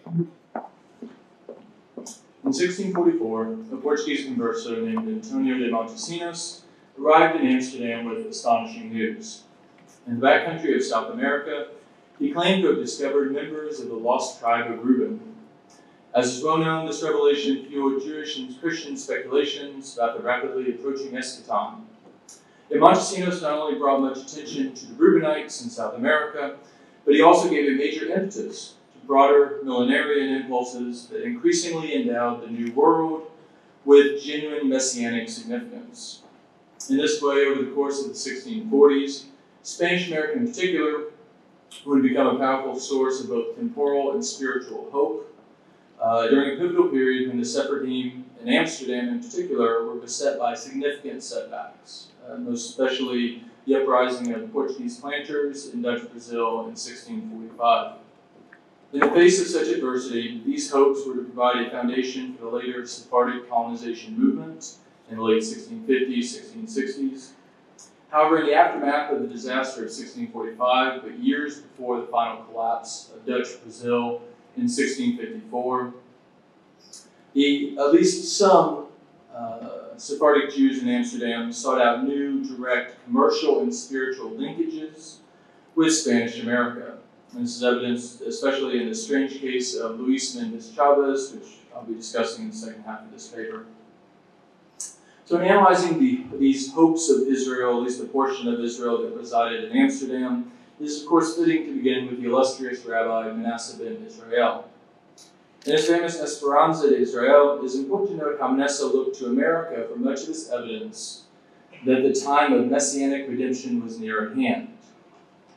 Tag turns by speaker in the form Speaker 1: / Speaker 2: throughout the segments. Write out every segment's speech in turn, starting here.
Speaker 1: In 1644, a Portuguese converso named Antonio de Montesinos arrived in Amsterdam with astonishing news. In the backcountry of South America, he claimed to have discovered members of the lost tribe of Reuben. As is well known, this revelation fueled Jewish and Christian speculations about the rapidly approaching eschaton. And Montesinos not only brought much attention to the Reubenites in South America, but he also gave a major impetus to broader millenarian impulses that increasingly endowed the New World with genuine messianic significance. In this way, over the course of the 1640s, Spanish America in particular would become a powerful source of both temporal and spiritual hope, during a pivotal period when the Sephardim in Amsterdam in particular were beset by significant setbacks, most especially the uprising of Portuguese planters in Dutch Brazil in 1645. In the face of such adversity, these hopes were to provide a foundation for the later Sephardic colonization movement in the late 1650s, 1660s. However, in the aftermath of the disaster of 1645, but years before the final collapse of Dutch Brazil in 1654, at least some Sephardic Jews in Amsterdam sought out new, direct commercial and spiritual linkages with Spanish America. And this is evidenced especially in the strange case of Luis Mendes Chavez, which I'll be discussing in the second half of this paper. So in analyzing these hopes of Israel, at least the portion of Israel that resided in Amsterdam, it is of course fitting to begin with the illustrious Rabbi Manasseh ben Israel. In his famous Esperanza de Israel, it is important to note how Manasseh looked to America for much of this evidence that the time of messianic redemption was near at hand.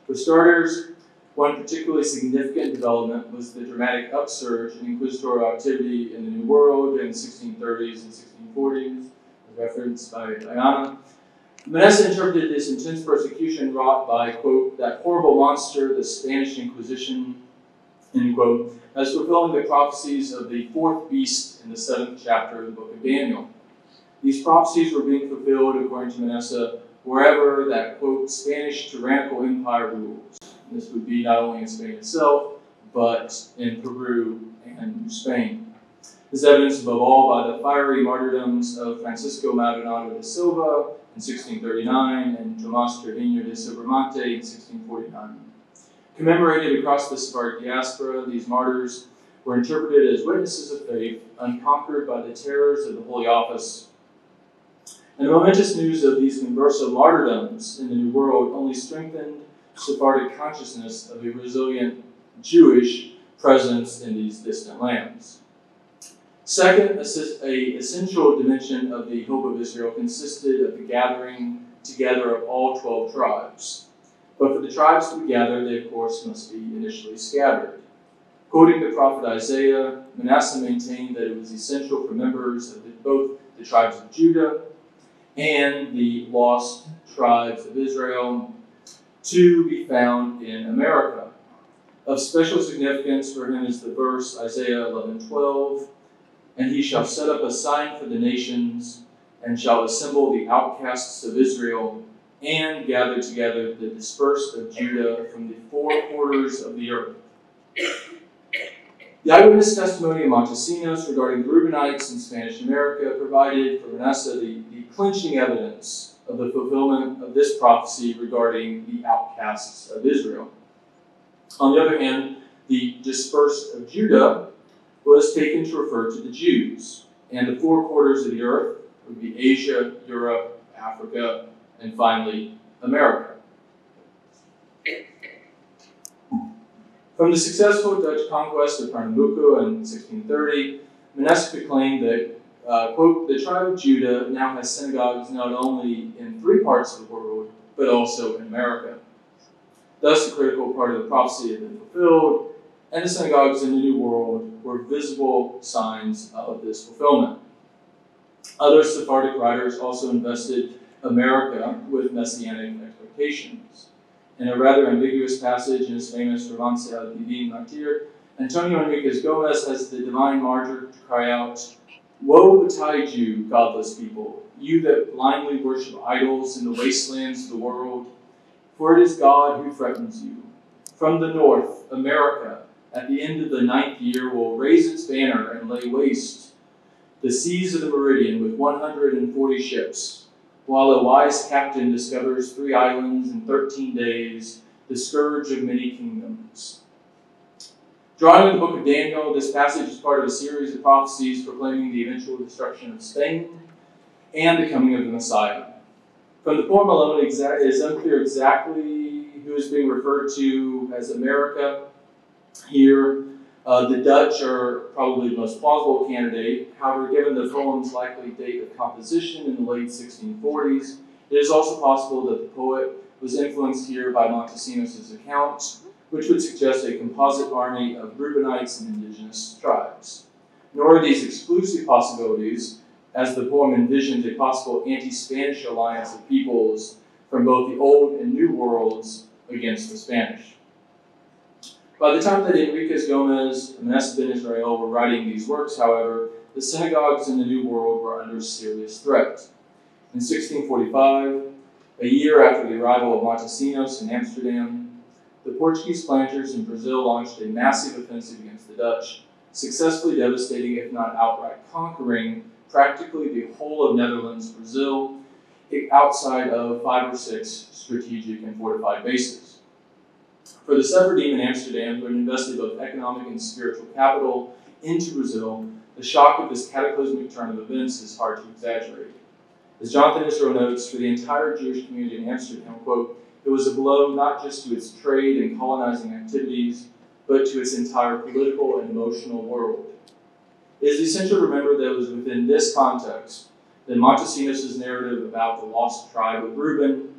Speaker 1: For starters, one particularly significant development was the dramatic upsurge in inquisitorial activity in the New World in the 1630s and 1640s, as referenced by Diana. Manasseh interpreted this intense persecution wrought by, quote, that horrible monster, the Spanish Inquisition, end quote, as fulfilling the prophecies of the fourth beast in the 7th chapter of the book of Daniel. These prophecies were being fulfilled, according to Manasseh, wherever that, quote, Spanish tyrannical empire rules. And this would be not only in Spain itself, but in Peru and Spain. This is evidenced above all by the fiery martyrdoms of Francisco Maldonado de Silva in 1639 and Tomás Trevino de Sobremonte in 1649. Commemorated across the Sephardic diaspora, these martyrs were interpreted as witnesses of faith, unconquered by the terrors of the Holy Office. And the momentous news of these converso martyrdoms in the New World only strengthened Sephardic consciousness of a resilient Jewish presence in these distant lands. Second, an essential dimension of the hope of Israel consisted of the gathering together of all 12 tribes. But for the tribes to be gathered, they of course must be initially scattered. Quoting the prophet Isaiah, Manasseh maintained that it was essential for members of both the tribes of Judah and the lost tribes of Israel to be found in America. Of special significance for him is the verse Isaiah 11:12, and he shall set up a sign for the nations and shall assemble the outcasts of Israel and gather together the dispersed of Judah from the four quarters of the earth. The eyewitness testimony of Montesinos regarding the Reubenites in Spanish America provided for Manasseh the clinching evidence of the fulfillment of this prophecy regarding the outcasts of Israel. On the other hand, the dispersed of Judah was taken to refer to the Jews, and the four quarters of the earth would be Asia, Europe, Africa, and finally, America. From the successful Dutch conquest of Pernambuco in 1630, Manasseh could claim that, quote, the tribe of Judah now has synagogues not only in 3 parts of the world, but also in America. Thus, a critical part of the prophecy had been fulfilled, and the synagogues in the New World were visible signs of this fulfillment. Other Sephardic writers also invested America with messianic expectations. In a rather ambiguous passage in his famous Romance al Divin Martyr, Antonio Enriquez Gomez has the divine martyr to cry out, "Woe betide you, godless people, you that blindly worship idols in the wastelands of the world, for it is God who threatens you. From the north, America, at the end of the 9th year, will raise its banner and lay waste the seas of the meridian with 140 ships, while a wise captain discovers 3 islands in 13 days, the scourge of many kingdoms. Drawing on the book of Daniel, this passage is part of a series of prophecies proclaiming the eventual destruction of Spain and the coming of the Messiah. From the poem alone, it is unclear exactly who is being referred to as America here. The Dutch are probably the most plausible candidate. However, given the poem's likely date of composition in the late 1640s, it is also possible that the poet was influenced here by Montesinos' account, which would suggest a composite army of Reubenites and indigenous tribes. Nor are these exclusive possibilities, as the poem envisions a possible anti-Spanish alliance of peoples from both the Old and New worlds against the Spanish. By the time that Enriquez Gomez and Manasseh ben Israel were writing these works, however, the synagogues in the New World were under serious threat. In 1645, a year after the arrival of Montesinos in Amsterdam, the Portuguese planters in Brazil launched a massive offensive against the Dutch, successfully devastating, if not outright conquering, practically the whole of Netherlands, Brazil, outside of 5 or 6 strategic and fortified bases. For the Sephardim in Amsterdam, who had invested both economic and spiritual capital into Brazil, the shock of this cataclysmic turn of events is hard to exaggerate. As Jonathan Israel notes, for the entire Jewish community in Amsterdam, quote, it was a blow not just to its trade and colonizing activities, but to its entire political and emotional world. It is essential to remember that it was within this context that Montesinos' narrative about the lost tribe of Reuben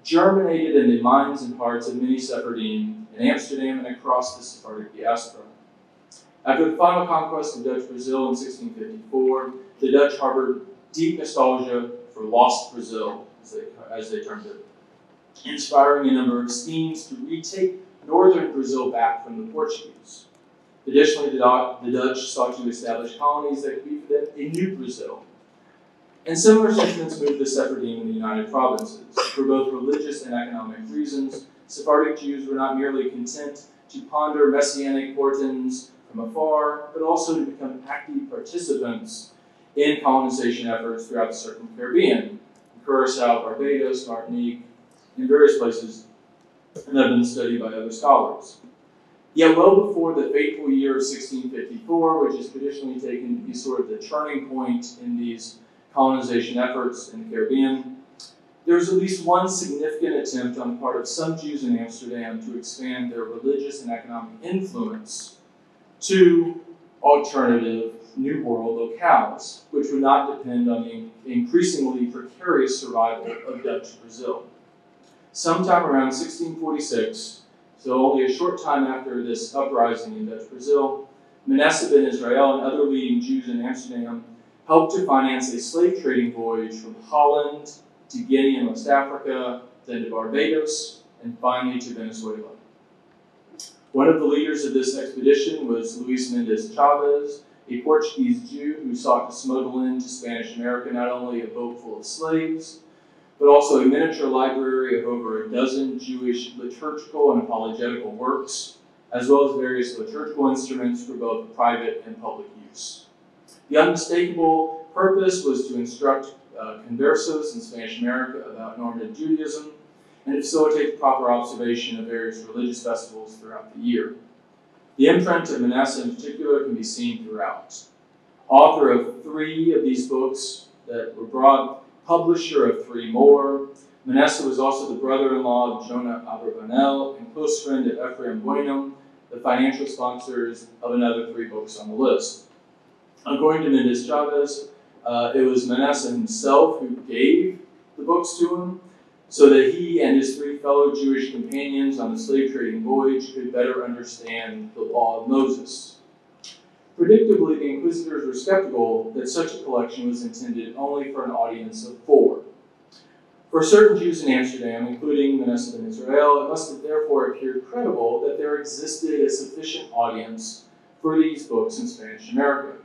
Speaker 1: germinated in the minds and hearts of many Sephardim in Amsterdam and across the Sephardic diaspora. After the final conquest of Dutch Brazil in 1654, the Dutch harbored deep nostalgia for lost Brazil, as they termed it, inspiring a number of schemes to retake northern Brazil back from the Portuguese. Additionally, the Dutch sought to establish colonies that could be for them a new Brazil. And similar sentiments moved the Sephardim in the United Provinces. For both religious and economic reasons, Sephardic Jews were not merely content to ponder messianic portents from afar, but also to become active participants in colonization efforts throughout the Circumpolar Caribbean, Curacao, Barbados, Martinique, and various places that have been studied by other scholars. Yet well before the fateful year of 1654, which is traditionally taken to be sort of the turning point in these colonization efforts in the Caribbean, there was at least one significant attempt on the part of some Jews in Amsterdam to expand their religious and economic influence to alternative New World locales, which would not depend on the increasingly precarious survival of Dutch Brazil. Sometime around 1646, so only a short time after this uprising in Dutch Brazil, Manasseh ben Israel and other leading Jews in Amsterdam helped to finance a slave trading voyage from Holland to Guinea and West Africa, then to Barbados, and finally to Venezuela. One of the leaders of this expedition was Luis Mendes Chaves, a Portuguese Jew who sought to smuggle into Spanish America not only a boat full of slaves, but also a miniature library of over a dozen Jewish liturgical and apologetical works, as well as various liturgical instruments for both private and public use. The unmistakable purpose was to instruct conversos in Spanish America about normative Judaism and to facilitate the proper observation of various religious festivals throughout the year. The imprint of Manasseh in particular can be seen throughout. Author of 3 of these books that were brought, publisher of 3 more, Manasseh was also the brother-in-law of Jonah Abravanel and close friend of Ephraim Bueno, the financial sponsors of another 3 books on the list. According to Mendes Chaves, it was Manasseh himself who gave the books to him so that he and his 3 fellow Jewish companions on the slave trading voyage could better understand the law of Moses. Predictably, the inquisitors were skeptical that such a collection was intended only for an audience of 4. For certain Jews in Amsterdam, including Manasseh ben Israel, it must have therefore appeared credible that there existed a sufficient audience for these books in Spanish America.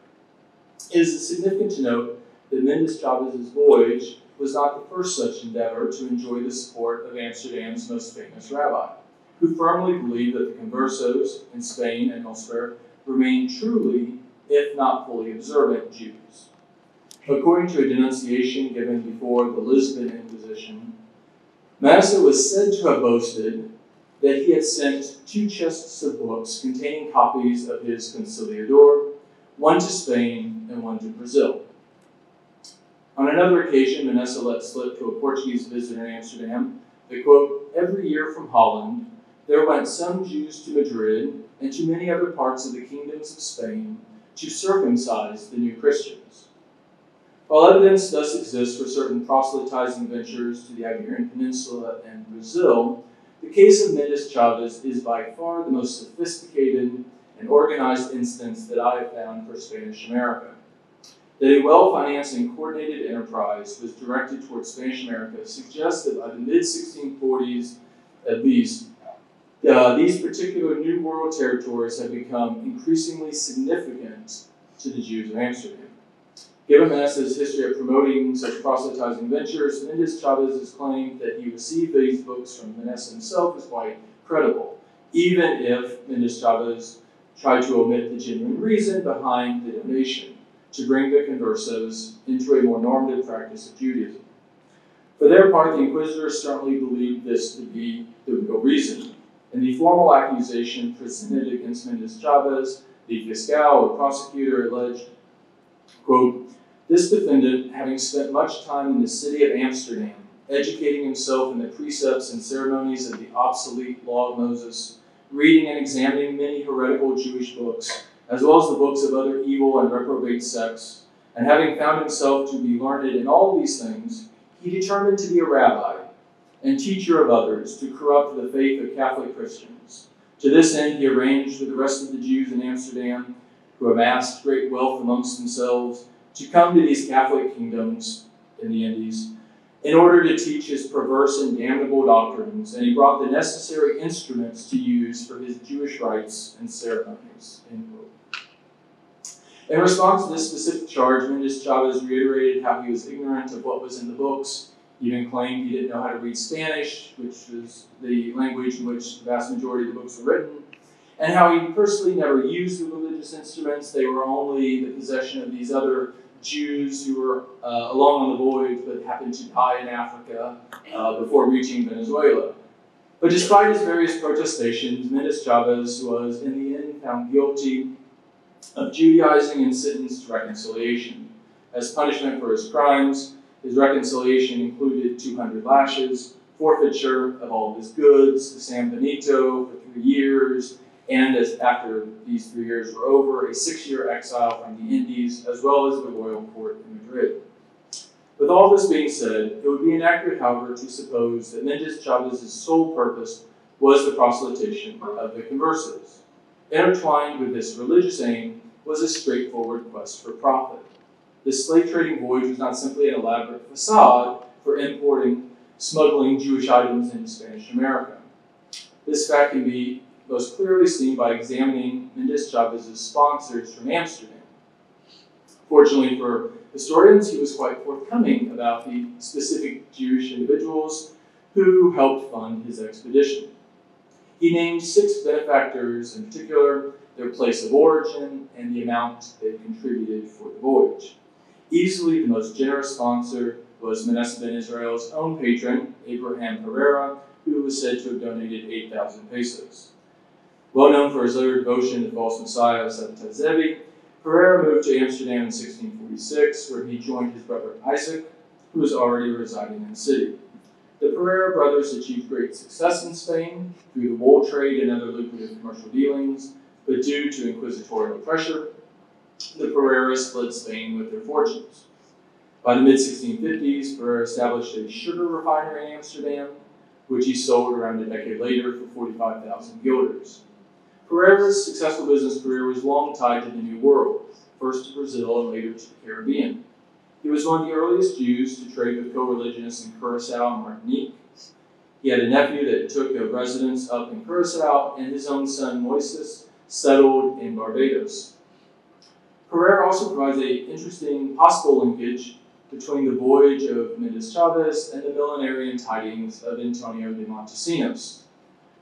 Speaker 1: It is significant to note that Mendes Chaves' voyage was not the first such endeavor to enjoy the support of Amsterdam's most famous rabbi. who firmly believed that the conversos in Spain and elsewhere remained truly, if not fully observant, Jews. According to a denunciation given before the Lisbon Inquisition, Manasseh was said to have boasted that he had sent 2 chests of books containing copies of his Conciliador, one to Spain and one to Brazil. On another occasion, Manasseh let slip to a Portuguese visitor in Amsterdam that, quote, every year from Holland there went some Jews to Madrid and to many other parts of the kingdoms of Spain to circumcise the new Christians. While evidence thus exists for certain proselytizing ventures to the Iberian Peninsula and Brazil, the case of Mendes Chavez is by far the most sophisticated and organized instance that I have found for Spanish America. That a well-financed and coordinated enterprise was directed towards Spanish America suggests that by the mid-1640s, at least, these particular New World territories have become increasingly significant to the Jews of Amsterdam. Given Manasseh's history of promoting such proselytizing ventures, Mendes Chavez's claim that he received these books from Manasseh himself is quite credible, even if Mendes Chavez tried to omit the genuine reason behind the donation, to bring the conversos into a more normative practice of Judaism. For their part, the inquisitors certainly believed this to be the real reason. In the formal accusation presented against Mendes Chavez, the fiscal or prosecutor alleged, quote, this defendant, having spent much time in the city of Amsterdam, educating himself in the precepts and ceremonies of the obsolete law of Moses, reading and examining many heretical Jewish books, as well as the books of other evil and reprobate sects, and having found himself to be learned in all these things, he determined to be a rabbi and teacher of others to corrupt the faith of Catholic Christians. To this end, he arranged with the rest of the Jews in Amsterdam, who amassed great wealth amongst themselves, to come to these Catholic kingdoms in the Indies in order to teach his perverse and damnable doctrines, and he brought the necessary instruments to use for his Jewish rites and ceremonies. End quote. In response to this specific charge, Mendes Chavez reiterated how he was ignorant of what was in the books. He even claimed he didn't know how to read Spanish, which was the language in which the vast majority of the books were written, and how he personally never used the religious instruments. They were only the possession of these other Jews who were along on the voyage but happened to die in Africa before reaching Venezuela. But despite his various protestations, Mendes Chavez was in the end found guilty of Judaizing and sentenced to reconciliation. As punishment for his crimes, his reconciliation included 200 lashes, forfeiture of all of his goods, the San Benito for 3 years, and as after these 3 years were over, a 6-year exile from the Indies, as well as the royal court in Madrid. With all this being said, it would be inaccurate, however, to suppose that Mendes Chavez's sole purpose was the proselytation of the conversos. Intertwined with this religious aim was a straightforward quest for profit. This slave trading voyage was not simply an elaborate facade for smuggling Jewish items into Spanish America. This fact can be most clearly seen by examining Mendes Chavez's sponsors from Amsterdam. Fortunately for historians, he was quite forthcoming about the specific Jewish individuals who helped fund his expedition. He named 6 benefactors in particular, their place of origin, and the amount they contributed for the voyage. Easily the most generous sponsor was Manasseh ben Israel's own patron, Abraham Pereira, who was said to have donated 8,000 pesos. Well known for his later devotion to the false messiah Sabbatai Zevi, Pereira moved to Amsterdam in 1646, where he joined his brother Isaac, who was already residing in the city. The Pereira brothers achieved great success in Spain through the wool trade and other lucrative commercial dealings, but due to inquisitorial pressure, the Pereiras fled Spain with their fortunes. By the mid-1650s, Pereira established a sugar refinery in Amsterdam, which he sold around a decade later for 45,000 guilders. Pereira's successful business career was long tied to the New World, first to Brazil and later to the Caribbean. He was one of the earliest Jews to trade with co-religionists in Curacao and Martinique. He had a nephew that took a residence up in Curacao, and his own son, Moises, settled in Barbados. Pereira also provides an interesting possible linkage between the voyage of Mendes Chavez and the millenarian tidings of Antonio de Montesinos.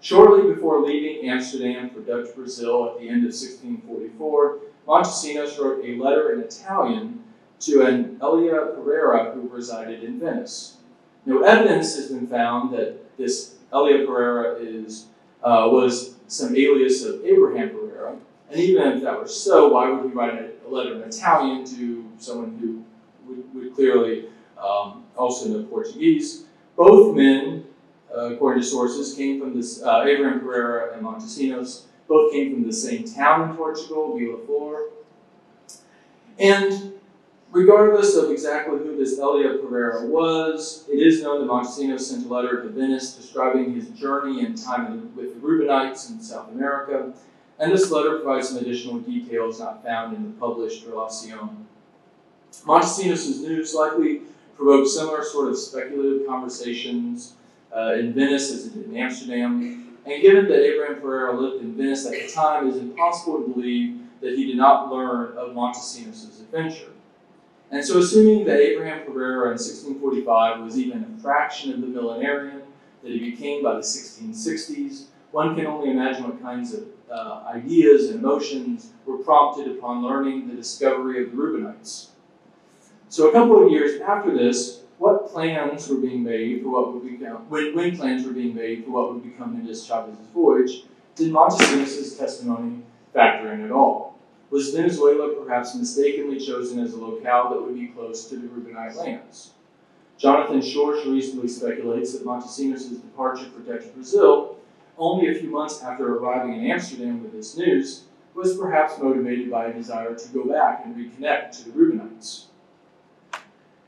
Speaker 1: Shortly before leaving Amsterdam for Dutch Brazil at the end of 1644, Montesinos wrote a letter in Italian to an Elia Pereira who resided in Venice. No evidence has been found that this Elia Pereira was some alias of Abraham Pereira, and even if that were so, why would he write a letter in Italian to someone who would clearly also know Portuguese? Both men, according to sources, came from this, Abraham Pereira and Montesinos, both came from the same town in Portugal, Vila Flor. And regardless of exactly who this Elia Pereira was, it is known that Montesinos sent a letter to Venice describing his journey and time with the Reubenites in South America, and this letter provides some additional details not found in the published Relación. Montesinos' news likely provoked similar sort of speculative conversations in Venice as it did in Amsterdam, and given that Abraham Pereira lived in Venice at the time, it is impossible to believe that he did not learn of Montesinos' adventure. And so assuming that Abraham Pereira in 1645 was even a fraction of the millenarian that he became by the 1660s, one can only imagine what kinds of ideas and emotions were prompted upon learning the discovery of the Reubenites. So a couple of years after this, what plans were being made for what would become, when plans were being made for what would become Mendes Chavez's voyage, did Montesinos' testimony factor in at all? Was Venezuela perhaps mistakenly chosen as a locale that would be close to the Reubenite lands? Jonathan Schorsch reasonably speculates that Montesinos' departure for Dutch Brazil, only a few months after arriving in Amsterdam with this news, was perhaps motivated by a desire to go back and reconnect to the Reubenites.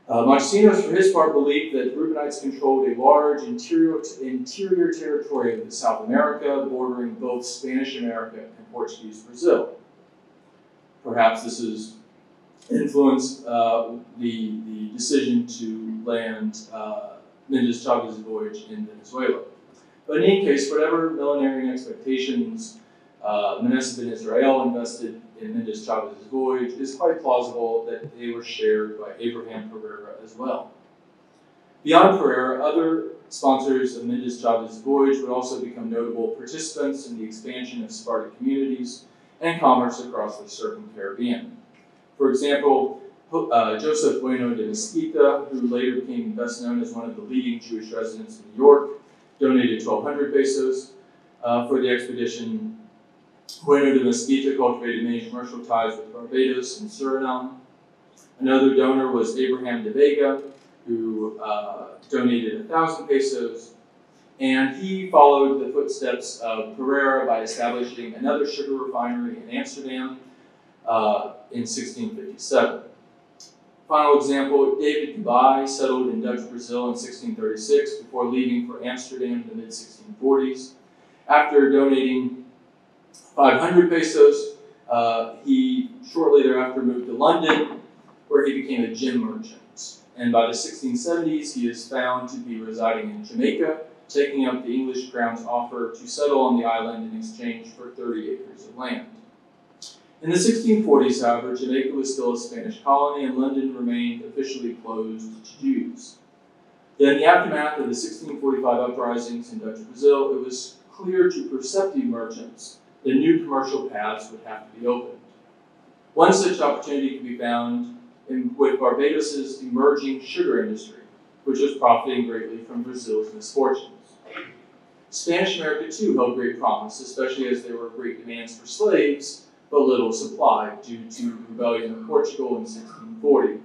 Speaker 1: Montesinos, for his part, believed that the Reubenites controlled a large interior territory of South America, bordering both Spanish America and Portuguese Brazil. Perhaps this has influenced the decision to land Mendes Chavez's voyage in Venezuela. But in any case, whatever millenarian expectations Menes ben Israel invested in Mendes Chavez's voyage, it is quite plausible that they were shared by Abraham Pereira as well. Beyond Pereira, other sponsors of Mendes Chavez's voyage would also become notable participants in the expansion of Sephardic communities and commerce across the Caribbean. For example, Joseph Bueno de Mesquita, who later became best known as one of the leading Jewish residents in New York, donated 1,200 pesos for the expedition. Bueno de Mesquita cultivated many commercial ties with Barbados and Suriname. Another donor was Abraham de Vega, who donated 1,000 pesos. And he followed the footsteps of Pereira by establishing another sugar refinery in Amsterdam in 1657. Final example, David Dubai settled in Dutch Brazil in 1636 before leaving for Amsterdam in the mid-1640s. After donating 500 pesos, he shortly thereafter moved to London, where he became a gin merchant. And by the 1670s, he is found to be residing in Jamaica, taking up the English crown's offer to settle on the island in exchange for 30 acres of land. In the 1640s, however, Jamaica was still a Spanish colony, and London remained officially closed to Jews. Then, in the aftermath of the 1645 uprisings in Dutch Brazil, it was clear to perceptive merchants that new commercial paths would have to be opened. One such opportunity could be found with Barbados' emerging sugar industry, which was profiting greatly from Brazil's misfortunes. Spanish America, too, held great promise, especially as there were great demands for slaves, but little supply due to the rebellion of Portugal in 1640.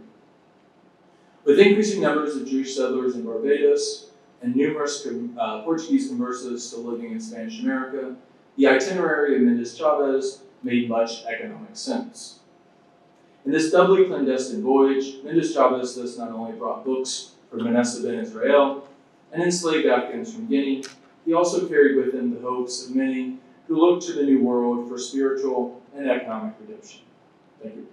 Speaker 1: With increasing numbers of Jewish settlers in Barbados and numerous Portuguese conversos still living in Spanish America, the itinerary of Mendes Chavez made much economic sense. In this doubly clandestine voyage, Mendes Chavez thus not only brought books from Menes ben Israel and enslaved Africans from Guinea, he also carried with him the hopes of many who looked to the New World for spiritual and economic redemption. Thank you.